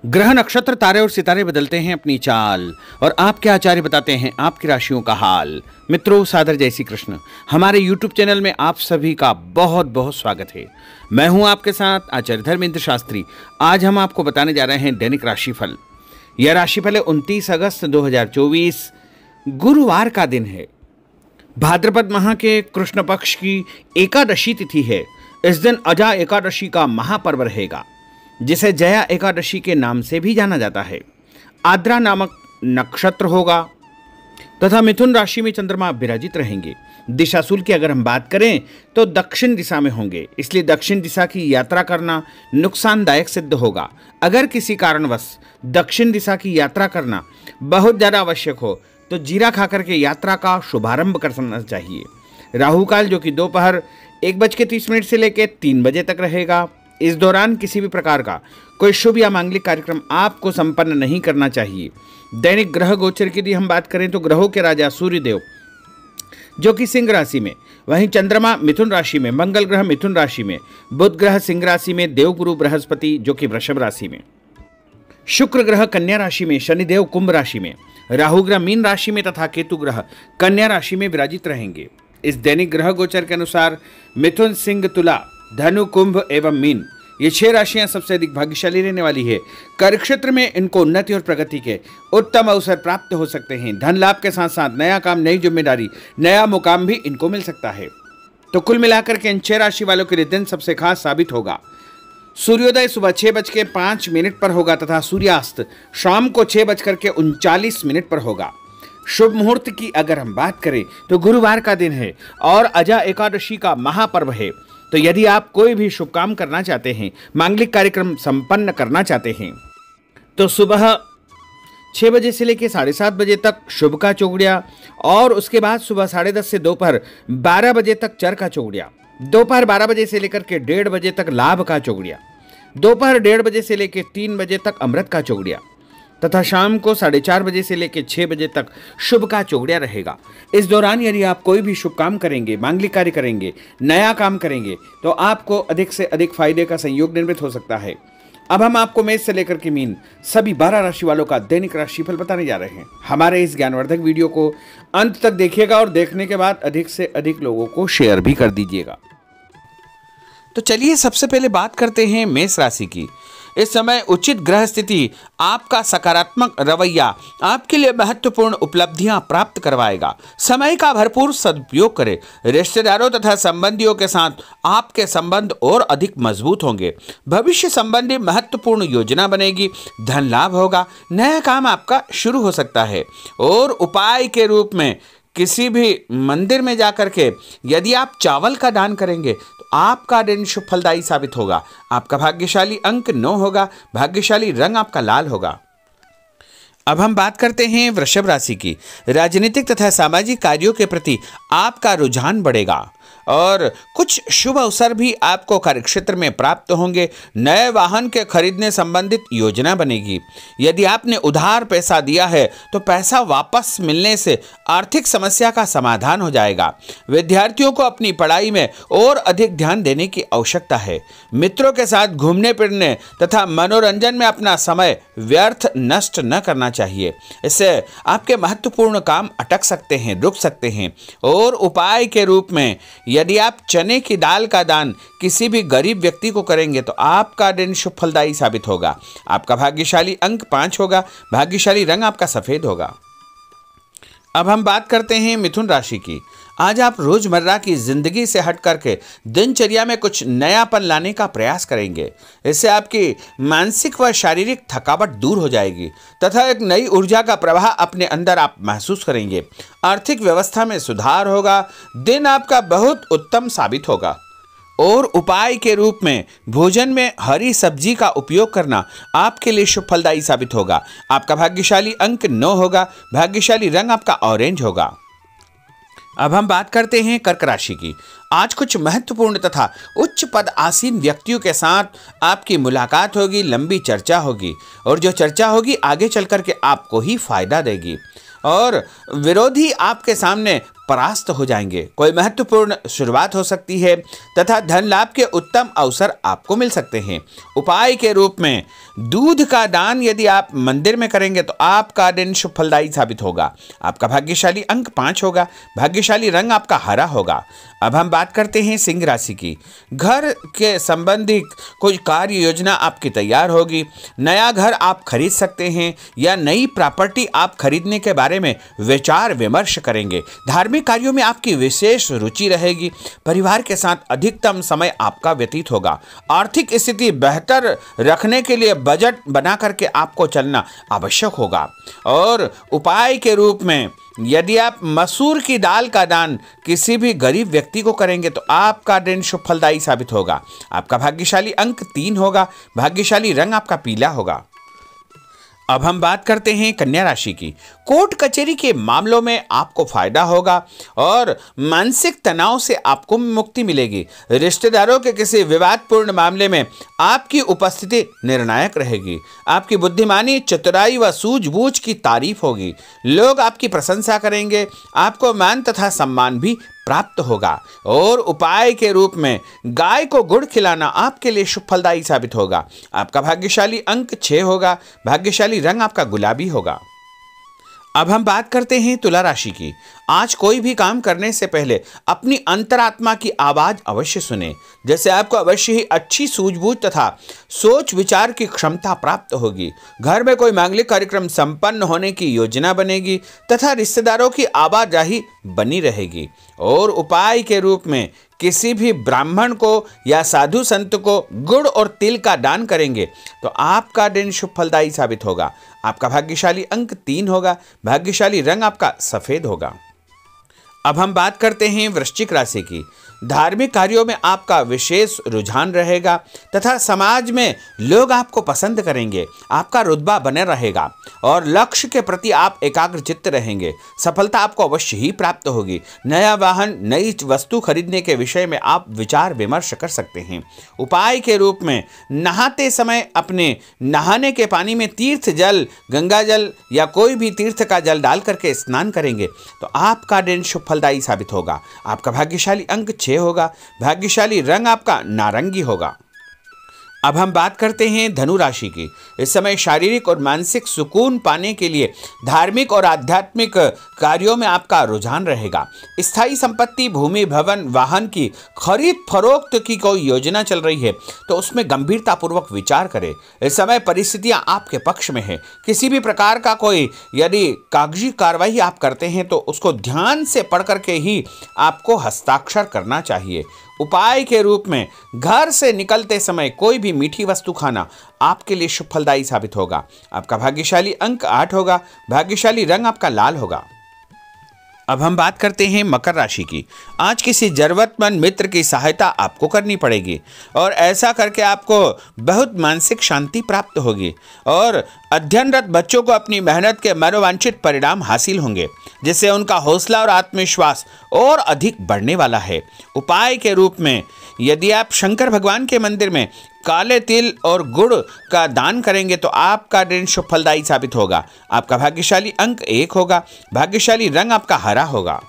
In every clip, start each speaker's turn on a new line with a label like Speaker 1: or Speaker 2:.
Speaker 1: ग्रह नक्षत्र तारे और सितारे बदलते हैं अपनी चाल और आपके आचार्य बताते हैं आपकी राशियों का हाल। मित्रों, सादर जय श्री कृष्ण। हमारे YouTube चैनल में आप सभी का बहुत बहुत स्वागत है। मैं हूं आपके साथ आचार्य धर्मेंद्र शास्त्री। आज हम आपको बताने जा रहे हैं दैनिक राशिफल। यह राशिफल है 29 अगस्त 2024 गुरुवार का दिन है। भाद्रपद माह के कृष्ण पक्ष की एकादशी तिथि है। इस दिन अजा एकादशी का महापर्व रहेगा, जिसे जया एकादशी के नाम से भी जाना जाता है। आद्रा नामक नक्षत्र होगा तथा मिथुन राशि में चंद्रमा विराजित रहेंगे। दिशाशूल की अगर हम बात करें तो दक्षिण दिशा में होंगे, इसलिए दक्षिण दिशा की यात्रा करना नुकसानदायक सिद्ध होगा। अगर किसी कारणवश दक्षिण दिशा की यात्रा करना बहुत ज़्यादा आवश्यक हो तो जीरा खाकर के यात्रा का शुभारंभ करना चाहिए। राहु काल जो कि दोपहर 1:30 से लेकर 3 बजे तक रहेगा। इस दौरान किसी भी प्रकार का कोई शुभ या मांगलिक कार्यक्रम आपको संपन्न नहीं करना चाहिए। दैनिक ग्रह गोचर की यदि हम बात करें तो ग्रहों के राजा सूर्यदेव जो कि सिंह राशि में, वहीं चंद्रमा मिथुन राशि में, मंगल ग्रह मिथुन राशि में, बुध ग्रह सिंह राशि में, देवगुरु बृहस्पति जो कि वृषभ राशि में, शुक्र ग्रह कन्या राशि में, शनिदेव कुंभ राशि में, राहु ग्रह मीन राशि में तथा केतु ग्रह कन्या राशि में विराजित रहेंगे। इस दैनिक ग्रह गोचर के अनुसार मिथुन, सिंह, तुला, धनु, कुंभ एवं मीन ये 6 राशियां सबसे अधिक भाग्यशाली रहने वाली है। कार्यक्षेत्र में इनको उन्नति और प्रगति के उत्तम अवसर प्राप्त हो सकते हैं। धन लाभ के साथ साथ नया काम, नई जिम्मेदारी, नया मुकाम भी इनको मिल सकता है। तो कुल मिलाकर के इन 6 राशि वालों के लिए दिन सबसे खास साबित होगा। सूर्योदय सुबह 6:05 पर होगा तथा सूर्यास्त शाम को 6:39 पर होगा। शुभ मुहूर्त की अगर हम बात करें तो गुरुवार का दिन है और अजा एकादशी का महापर्व है। तो यदि आप कोई भी शुभ काम करना चाहते हैं, मांगलिक कार्यक्रम संपन्न करना चाहते हैं, तो सुबह 6 बजे से लेकर 7:30 बजे तक शुभ का चौगड़िया और उसके बाद सुबह 10:30 से दोपहर 12 बजे तक चर का चौगड़िया, दोपहर 12 बजे से लेकर के 1:30 बजे तक लाभ का चौगड़िया, दोपहर 1:30 बजे से लेकर 3 बजे तक अमृत का चौगड़िया तथा शाम को 4:30 बजे से लेकर 6 बजे तक शुभ का चौगड़िया रहेगा। इस दौरान यदि आप कोई भी शुभ काम करेंगे, मांगलिक कार्य करेंगे, नया काम करेंगे, तो आपको अधिक से अधिक फायदे का संयोग निर्मित हो सकता है। अब हम आपको मेष से लेकर के मीन सभी 12 राशि वालों का दैनिक राशिफल बताने जा रहे हैं। हमारे इस ज्ञानवर्धक वीडियो को अंत तक देखिएगा और देखने के बाद अधिक से अधिक लोगों को शेयर भी कर दीजिएगा। तो चलिए सबसे पहले बात करते हैं मेष राशि की। इस समय उचित ग्रह स्थिति आपका सकारात्मक रवैया आपके लिए महत्वपूर्ण उपलब्धियां प्राप्त करवाएगा। समय का भरपूर सदुपयोग करें। रिश्तेदारों तथा संबंधियों के साथ आपके संबंध और अधिक मजबूत होंगे। भविष्य संबंधी महत्वपूर्ण योजना बनेगी। धन लाभ होगा। नया काम आपका शुरू हो सकता है। और उपाय के रूप में किसी भी मंदिर में जाकर के यदि आप चावल का दान करेंगे तो आपका दिन शुभ फलदायी साबित होगा। आपका भाग्यशाली अंक 9 होगा। भाग्यशाली रंग आपका लाल होगा। अब हम बात करते हैं वृषभ राशि की। राजनीतिक तथा सामाजिक कार्यों के प्रति आपका रुझान बढ़ेगा और कुछ शुभ अवसर भी आपको कार्यक्षेत्र में प्राप्त होंगे। नए वाहन के खरीदने संबंधित योजना बनेगी। यदि आपने उधार पैसा दिया है तो पैसा वापस मिलने से आर्थिक समस्या का समाधान हो जाएगा। विद्यार्थियों को अपनी पढ़ाई में और अधिक ध्यान देने की आवश्यकता है। मित्रों के साथ घूमने फिरने तथा मनोरंजन में अपना समय व्यर्थ नष्ट न करना चाहिए। इससे आपके महत्वपूर्ण काम अटक सकते हैं, रुक सकते हैं। और उपाय के रूप में यदि आप चने की दाल का दान किसी भी गरीब व्यक्ति को करेंगे तो आपका दिन शुभ फलदायी साबित होगा। आपका भाग्यशाली अंक 5 होगा। भाग्यशाली रंग आपका सफेद होगा। अब हम बात करते हैं मिथुन राशि की। आज आप रोजमर्रा की जिंदगी से हट करके दिनचर्या में कुछ नयापन लाने का प्रयास करेंगे। इससे आपकी मानसिक व शारीरिक थकावट दूर हो जाएगी तथा एक नई ऊर्जा का प्रवाह अपने अंदर आप महसूस करेंगे। आर्थिक व्यवस्था में सुधार होगा। दिन आपका बहुत उत्तम साबित होगा। और उपाय के रूप में भोजन में हरी सब्जी का उपयोग करना आपके लिए शुभ फलदायी साबित होगा। आपका भाग्यशाली अंक 9 होगा। भाग्यशाली रंग आपका ऑरेंज होगा। अब हम बात करते हैं कर्क राशि की। आज कुछ महत्वपूर्ण तथा उच्च पद आसीन व्यक्तियों के साथ आपकी मुलाकात होगी। लंबी चर्चा होगी और जो चर्चा होगी आगे चल कर के आपको ही फायदा देगी। और विरोधी आपके सामने परास्त हो जाएंगे। कोई महत्वपूर्ण शुरुआत हो सकती है तथा धन लाभ के उत्तम अवसर आपको मिल सकते हैं। उपाय के रूप में दूध का दान यदि आप मंदिर में करेंगे तो आपका दिन शुभ फलदायी साबित होगा। आपका भाग्यशाली अंक 5 होगा। भाग्यशाली रंग आपका हरा होगा। अब हम बात करते हैं सिंह राशि की। घर के संबंधी कोई कार्य योजना आपकी तैयार होगी। नया घर आप खरीद सकते हैं या नई प्रॉपर्टी आप खरीदने के बारे में विचार विमर्श करेंगे। धार्मिक कार्यों में आपकी विशेष रुचि रहेगी। परिवार के साथ अधिकतम समय आपका व्यतीत होगा। आर्थिक स्थिति बेहतर रखने के लिए बजट बना करके आपको चलना आवश्यक होगा। और उपाय के रूप में यदि आप मसूर की दाल का दान किसी भी गरीब व्यक्ति को करेंगे तो आपका दिन शुभ फलदायी साबित होगा। आपका भाग्यशाली अंक 3 होगा। भाग्यशाली रंग आपका पीला होगा। अब हम बात करते हैं कन्या राशि की। कोर्ट कचहरी के मामलों में आपको फायदा होगा और मानसिक तनाव से आपको मुक्ति मिलेगी। रिश्तेदारों के किसी विवादपूर्ण मामले में आपकी उपस्थिति निर्णायक रहेगी। आपकी बुद्धिमानी, चतुराई व सूझबूझ की तारीफ होगी। लोग आपकी प्रशंसा करेंगे। आपको मान तथा सम्मान भी प्राप्त होगा। और उपाय के रूप में गाय को गुड़ खिलाना आपके लिए शुभ फलदायी साबित होगा। आपका भाग्यशाली अंक 6 होगा। भाग्यशाली रंग आपका गुलाबी होगा। अब हम बात करते हैं तुला राशि की। आज कोई भी काम करने से पहले अपनी अंतरात्मा की आवाज अवश्य सुने। जैसे आपको अवश्य ही अच्छी सूझबूझ तथा सोच विचार की क्षमता प्राप्त होगी। घर में कोई मांगलिक कार्यक्रम संपन्न होने की योजना बनेगी तथा रिश्तेदारों की आवाजाही बनी रहेगी। और उपाय के रूप में किसी भी ब्राह्मण को या साधु संत को गुड़ और तिल का दान करेंगे तो आपका दिन शुभ फलदायी साबित होगा। आपका भाग्यशाली अंक 3 होगा। भाग्यशाली रंग आपका सफेद होगा। अब हम बात करते हैं वृश्चिक राशि की। धार्मिक कार्यों में आपका विशेष रुझान रहेगा तथा समाज में लोग आपको पसंद करेंगे। आपका रुतबा बने रहेगा और लक्ष्य के प्रति आप एकाग्रचित्त रहेंगे। सफलता आपको अवश्य ही प्राप्त होगी। नया वाहन, नई वस्तु खरीदने के विषय में आप विचार विमर्श कर सकते हैं। उपाय के रूप में नहाते समय अपने नहाने के पानी में तीर्थ जल, गंगा जल या कोई भी तीर्थ का जल डाल करके स्नान करेंगे तो आपका दिन शुभ फलदायी साबित होगा। आपका भाग्यशाली अंक 6 होगा। भाग्यशाली रंग आपका नारंगी होगा। अब हम बात करते हैं धनु राशि की। इस समय शारीरिक और मानसिक सुकून पाने के लिए धार्मिक और आध्यात्मिक कार्यों में आपका रुझान रहेगा। स्थायी संपत्ति, भूमि, भवन, वाहन की खरीद फरोख्त की कोई योजना चल रही है तो उसमें गंभीरतापूर्वक विचार करें। इस समय परिस्थितियां आपके पक्ष में है। किसी भी प्रकार का कोई यदि कागजी कार्रवाई आप करते हैं तो उसको ध्यान से पढ़ करके ही आपको हस्ताक्षर करना चाहिए। उपाय के रूप में घर से निकलते समय कोई भी मीठी वस्तु खाना आपके लिए शुभ फलदायी साबित होगा। आपका भाग्यशाली अंक 8 होगा। भाग्यशाली रंग आपका लाल होगा। अब हम बात करते हैं मकर राशि की। आज किसी जरूरतमंद मित्र की सहायता आपको करनी पड़ेगी और ऐसा करके आपको बहुत मानसिक शांति प्राप्त होगी और अध्ययनरत बच्चों को अपनी मेहनत के मनोवांछित परिणाम हासिल होंगे जिससे उनका हौसला और आत्मविश्वास और अधिक बढ़ने वाला है। उपाय के रूप में यदि आप शंकर भगवान के मंदिर में काले तिल और गुड़ का दान करेंगे तो आपका दिन शुभ फलदायी साबित होगा। आपका भाग्यशाली अंक 1 होगा। भाग्यशाली रंग आपका हरा होगा।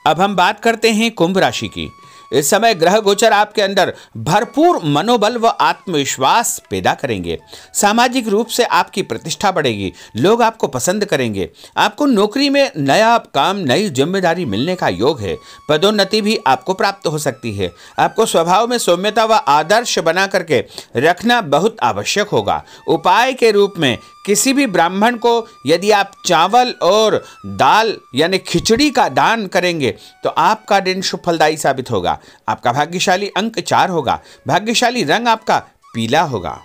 Speaker 1: अब हम बात करते हैं कुंभ राशि की। इस समय ग्रह गोचर आपके अंदर भरपूर मनोबल व आत्मविश्वास पैदा करेंगे। सामाजिक रूप से आपकी प्रतिष्ठा बढ़ेगी। लोग आपको पसंद करेंगे। आपको नौकरी में नया काम, नई जिम्मेदारी मिलने का योग है। पदोन्नति भी आपको प्राप्त हो सकती है। आपको स्वभाव में सौम्यता व आदर्श बना करके रखना बहुत आवश्यक होगा। उपाय के रूप में किसी भी ब्राह्मण को यदि आप चावल और दाल यानी खिचड़ी का दान करेंगे तो आपका दिन शुभ फलदायी साबित होगा। आपका भाग्यशाली अंक 4 होगा। भाग्यशाली रंग आपका पीला होगा।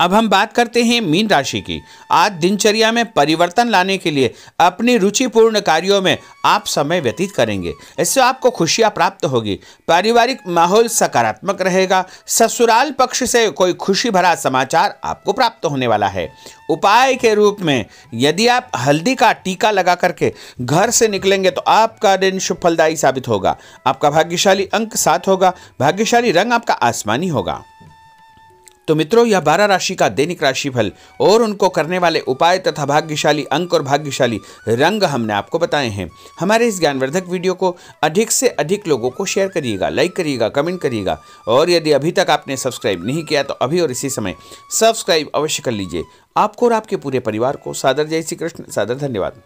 Speaker 1: अब हम बात करते हैं मीन राशि की। आज दिनचर्या में परिवर्तन लाने के लिए अपनी रुचिपूर्ण कार्यों में आप समय व्यतीत करेंगे। इससे आपको खुशियां प्राप्त होगी। पारिवारिक माहौल सकारात्मक रहेगा। ससुराल पक्ष से कोई खुशी भरा समाचार आपको प्राप्त होने वाला है। उपाय के रूप में यदि आप हल्दी का टीका लगा करके घर से निकलेंगे तो आपका दिन शुभ फलदायी साबित होगा। आपका भाग्यशाली अंक 7 होगा। भाग्यशाली रंग आपका आसमानी होगा। तो मित्रों, यह 12 राशि का दैनिक राशिफल और उनको करने वाले उपाय तथा भाग्यशाली अंक और भाग्यशाली रंग हमने आपको बताए हैं। हमारे इस ज्ञानवर्धक वीडियो को अधिक से अधिक लोगों को शेयर करिएगा, लाइक करिएगा, कमेंट करिएगा, और यदि अभी तक आपने सब्सक्राइब नहीं किया तो अभी और इसी समय सब्सक्राइब अवश्य कर लीजिए। आपको और आपके पूरे परिवार को सादर जय श्री कृष्ण, सादर धन्यवाद।